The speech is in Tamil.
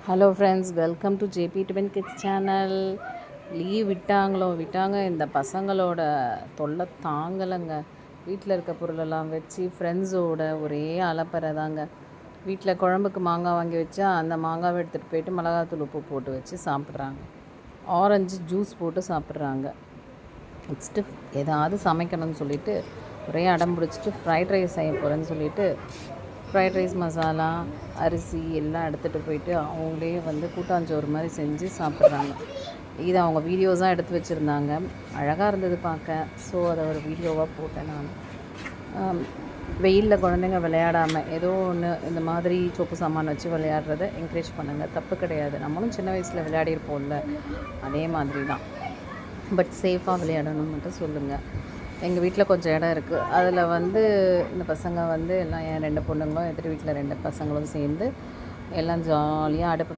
Hello friends, welcome to JB twin kids channel. Leave விட்டாங்க. இந்த பசங்களோட தொல்லை தாங்கலைங்க. வீட்டில் இருக்க பொருளெல்லாம் வச்சு ஃப்ரெண்ட்ஸோட ஒரே அலப்பறை தாங்க. வீட்டில் குழம்புக்கு மாங்காய் வாங்கி வச்சா அந்த மாங்காவை எடுத்துகிட்டு போயிட்டு மிளகாத்தூள் உப்பு போட்டு வச்சு சாப்பிட்றாங்க. ஆரஞ்சு ஜூஸ் போட்டு சாப்பிட்றாங்க. நெக்ஸ்ட்டு ஏதாவது சமைக்கணும்னு சொல்லிவிட்டு ஒரே அடம் பிடிச்சிட்டு ஃப்ரைட் ரைஸ் செய்ய போகிறேன்னு சொல்லிவிட்டு ஃப்ரைட் ரைஸ் மசாலா, அரிசி எல்லாம் எடுத்துகிட்டு போயிட்டு அவங்களே கூட்டாஞ்சோறு மாதிரி செஞ்சு சாப்பிட்றாங்க. இது அவங்க வீடியோஸாக எடுத்து வச்சுருந்தாங்க. அழகாக இருந்தது பார்க்க. ஸோ அதை ஒரு வீடியோவாக போட்டேன் நான். வெயிலில் குழந்தைங்க விளையாடாமல் ஏதோ ஒன்று இந்த மாதிரி சொப்பு சாமான் வச்சு விளையாடுறத என்கரேஜ் பண்ணுங்கள். தப்பு கிடையாது. நம்மளும் சின்ன வயசில் விளையாடிருப்போம்ல, அதே மாதிரி தான். பட் சேஃபாக விளையாடணும்னு மட்டும் சொல்லுங்கள். எங்கள் வீட்டில் கொஞ்சம் இடம் இருக்குது. அதில் இந்த பசங்க எல்லாம் என் 2 பொண்ணுங்களும் எதிர் வீட்டில் 2 பசங்களும் சேர்ந்து எல்லாம் ஜாலியாக அடுப்பு